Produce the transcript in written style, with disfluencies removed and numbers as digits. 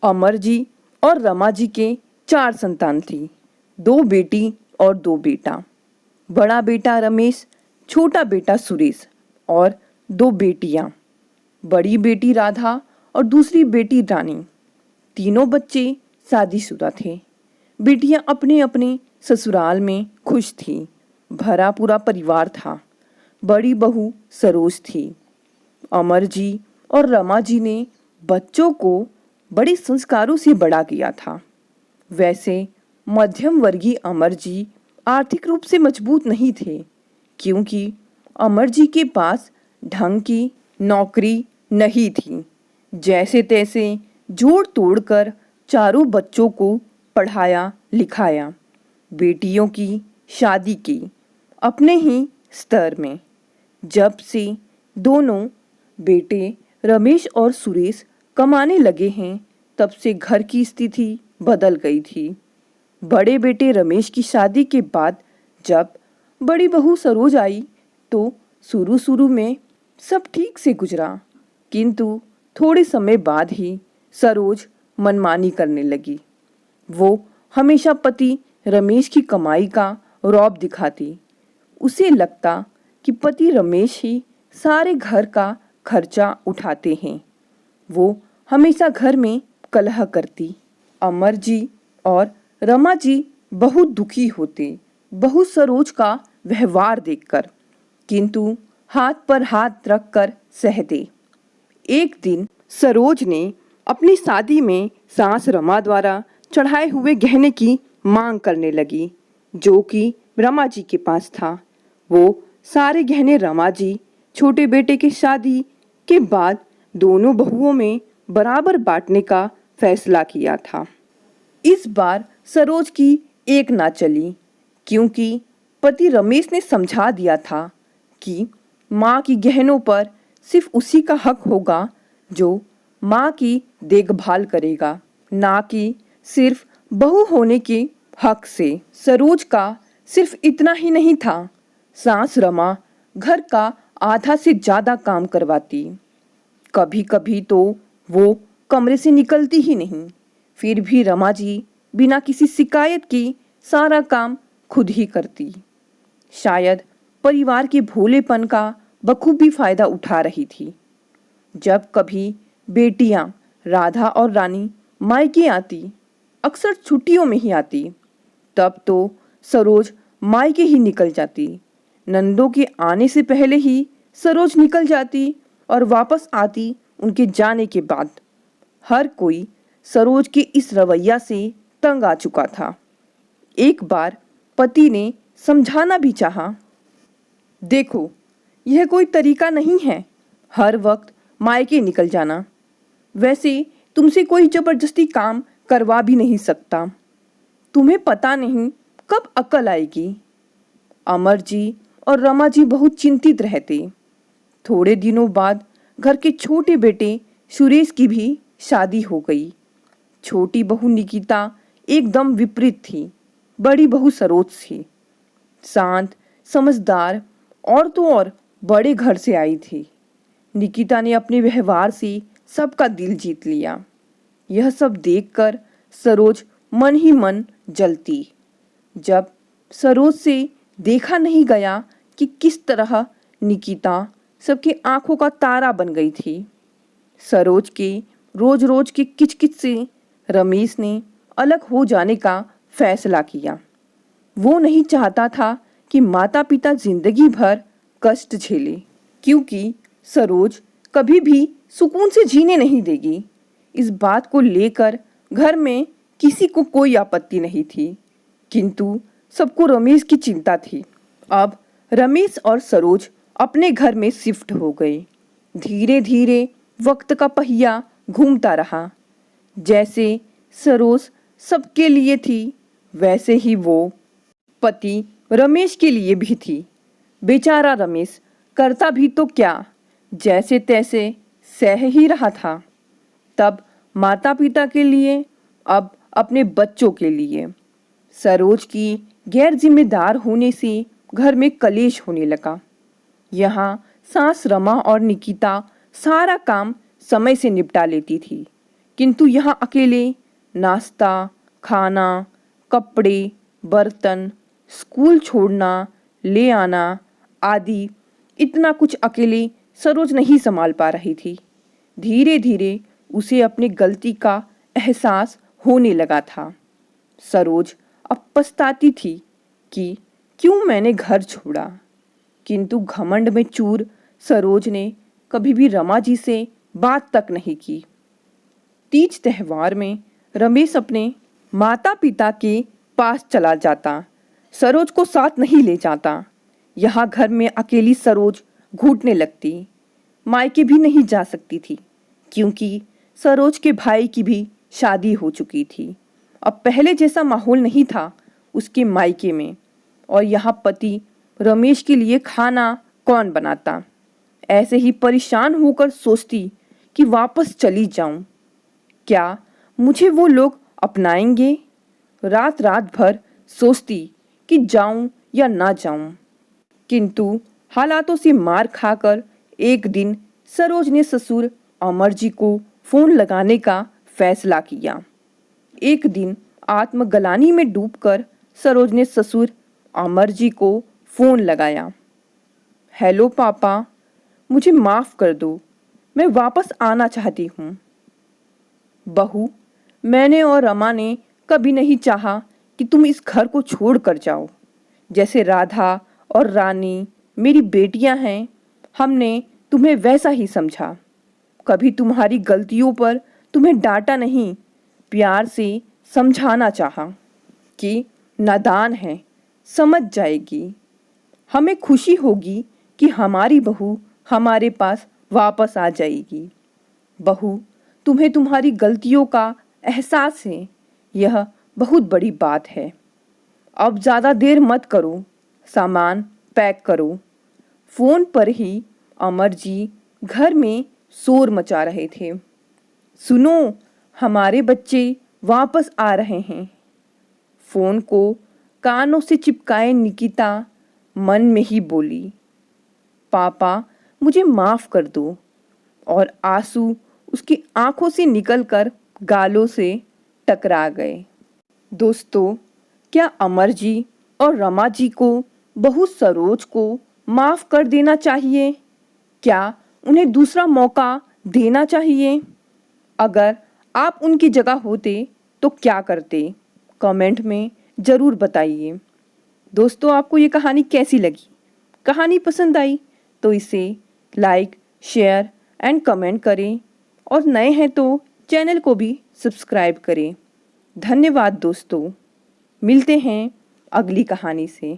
अमर जी और रमा जी के 4 संतान थी। 2 बेटी और 2 बेटा। बड़ा बेटा रमेश, छोटा बेटा सुरेश और 2 बेटियां। बड़ी बेटी राधा और दूसरी बेटी रानी। तीनों बच्चे शादीशुदा थे। बेटियां अपने अपने ससुराल में खुश थीं। भरा पूरा परिवार था। बड़ी बहू सरोज थी। अमर जी और रमा जी ने बच्चों को बड़े संस्कारों से बड़ा किया था। वैसे मध्यम वर्गीय अमर जी आर्थिक रूप से मजबूत नहीं थे, क्योंकि अमर जी के पास ढंग की नौकरी नहीं थी। जैसे तैसे जोड़ तोड़ कर चारों बच्चों को पढ़ाया लिखाया। बेटियों की शादी की अपने ही स्तर में। जब से दोनों बेटे रमेश और सुरेश कमाने लगे हैं, तब से घर की स्थिति बदल गई थी। बड़े बेटे रमेश की शादी के बाद जब बड़ी बहू सरोज आई तो शुरू शुरू में सब ठीक से गुजरा, किंतु थोड़े समय बाद ही सरोज मनमानी करने लगी। वो हमेशा पति रमेश की कमाई का रौब दिखाती। उसे लगता कि पति रमेश ही सारे घर का खर्चा उठाते हैं। वो हमेशा घर में कलह करती। अमर जी और रमा जी बहुत दुखी होते बहू सरोज का व्यवहार देखकर, किंतु हाथ पर हाथ रखकर सहते। एक दिन सरोज ने अपनी शादी में सास रमा द्वारा चढ़ाए हुए गहने की मांग करने लगी, जो कि रमा जी के पास था। वो सारे गहने रमा जी छोटे बेटे की शादी के बाद दोनों बहुओं में बराबर बांटने का फैसला किया था। इस बार सरोज की एक ना चली, क्योंकि पति रमेश ने समझा दिया था कि माँ की गहनों पर सिर्फ उसी का हक होगा जो माँ की देखभाल करेगा, ना कि सिर्फ बहू होने के हक से। सरोज का सिर्फ इतना ही नहीं था। सास रमा घर का आधा से ज्यादा काम करवाती। कभी कभी तो वो कमरे से निकलती ही नहीं। फिर भी रमा जी बिना किसी शिकायत की सारा काम खुद ही करती। शायद परिवार के भोलेपन का बखूबी फायदा उठा रही थी। जब कभी बेटियां राधा और रानी मायके आती, अक्सर छुट्टियों में ही आती, तब तो सरोज मायके ही निकल जाती। नंदों के आने से पहले ही सरोज निकल जाती और वापस आती उनके जाने के बाद। हर कोई सरोज के इस रवैया से तंग आ चुका था। एक बार पति ने समझाना भी चाहा, देखो यह कोई तरीका नहीं है हर वक्त मायके निकल जाना। वैसे तुमसे कोई जबरदस्ती काम करवा भी नहीं सकता। तुम्हें पता नहीं कब अकल आएगी। अमर जी और रमा जी बहुत चिंतित रहते। थोड़े दिनों बाद घर के छोटे बेटे सुरेश की भी शादी हो गई। छोटी बहू निकिता एकदम विपरीत थी। बड़ी बहू सरोज थी। शांत, समझदार और तो और बड़े घर से आई थी। निकिता ने अपने व्यवहार से सबका दिल जीत लिया। यह सब देखकर सरोज मन ही मन जलती। जब सरोज से देखा नहीं गया कि किस तरह निकिता सबकी आंखों का तारा बन गई थी। सरोज के रोज रोज की किचकिच से रमेश ने अलग हो जाने का फैसला किया। वो नहीं चाहता था कि माता पिता जिंदगी भर कष्ट झेले, क्योंकि सरोज कभी भी सुकून से जीने नहीं देगी। इस बात को लेकर घर में किसी को कोई आपत्ति नहीं थी, किंतु सबको रमेश की चिंता थी। अब रमेश और सरोज अपने घर में शिफ्ट हो गए। धीरे धीरे वक्त का पहिया घूमता रहा। जैसे सरोज सबके लिए थी, वैसे ही वो पति रमेश के लिए भी थी। बेचारा रमेश करता भी तो क्या, जैसे तैसे सह ही रहा था। तब माता पिता के लिए, अब अपने बच्चों के लिए। सरोज की गैर जिम्मेदार होने से घर में कलेश होने लगा। यहाँ सास रमा और निकिता सारा काम समय से निपटा लेती थी, किंतु यहाँ अकेले नाश्ता, खाना, कपड़े, बर्तन, स्कूल छोड़ना, ले आना आदि इतना कुछ अकेले सरोज नहीं संभाल पा रही थी। धीरे धीरे उसे अपनी गलती का एहसास होने लगा था। सरोज अब पछताती थी कि क्यों मैंने घर छोड़ा। किंतु घमंड में चूर सरोज ने कभी भी रमा जी से बात तक नहीं की। तीज त्योहार में रमेश अपने माता पिता के पास चला जाता, सरोज को साथ नहीं ले जाता। यहाँ घर में अकेली सरोज घुटने लगती। मायके भी नहीं जा सकती थी क्योंकि सरोज के भाई की भी शादी हो चुकी थी। अब पहले जैसा माहौल नहीं था उसके मायके में, और यहाँ पति रमेश के लिए खाना कौन बनाता। ऐसे ही परेशान होकर सोचती कि वापस चली जाऊं, क्या मुझे वो लोग अपनाएंगे। रात रात भर सोचती कि जाऊं या ना जाऊं, किंतु हालातों से मार खाकर एक दिन सरोज ने ससुर अमर जी को फोन लगाने का फैसला किया। एक दिन आत्मग्लानि में डूबकर सरोज ने ससुर अमर जी को फोन लगाया। हेलो पापा, मुझे माफ कर दो, मैं वापस आना चाहती हूँ। बहू, मैंने और रमा ने कभी नहीं चाहा कि तुम इस घर को छोड़ कर जाओ। जैसे राधा और रानी मेरी बेटियां हैं, हमने तुम्हें वैसा ही समझा। कभी तुम्हारी गलतियों पर तुम्हें डांटा नहीं, प्यार से समझाना चाहा कि नादान है, समझ जाएगी। हमें खुशी होगी कि हमारी बहू हमारे पास वापस आ जाएगी। बहू, तुम्हें तुम्हारी गलतियों का एहसास है, यह बहुत बड़ी बात है। अब ज़्यादा देर मत करो, सामान पैक करो। फोन पर ही अमर जी घर में शोर मचा रहे थे। सुनो, हमारे बच्चे वापस आ रहे हैं। फोन को कानों से चिपकाए निकिता मन में ही बोली, पापा मुझे माफ कर दो। और आंसू उसकी आंखों से निकलकर गालों से टकरा गए। दोस्तों, क्या अमर जी और रमा जी को बहू सरोज को माफ कर देना चाहिए? क्या उन्हें दूसरा मौका देना चाहिए? अगर आप उनकी जगह होते तो क्या करते? कमेंट में ज़रूर बताइए। दोस्तों, आपको ये कहानी कैसी लगी? कहानी पसंद आई तो इसे लाइक, शेयर एंड कमेंट करें, और नए हैं तो चैनल को भी सब्सक्राइब करें। धन्यवाद दोस्तों, मिलते हैं अगली कहानी से।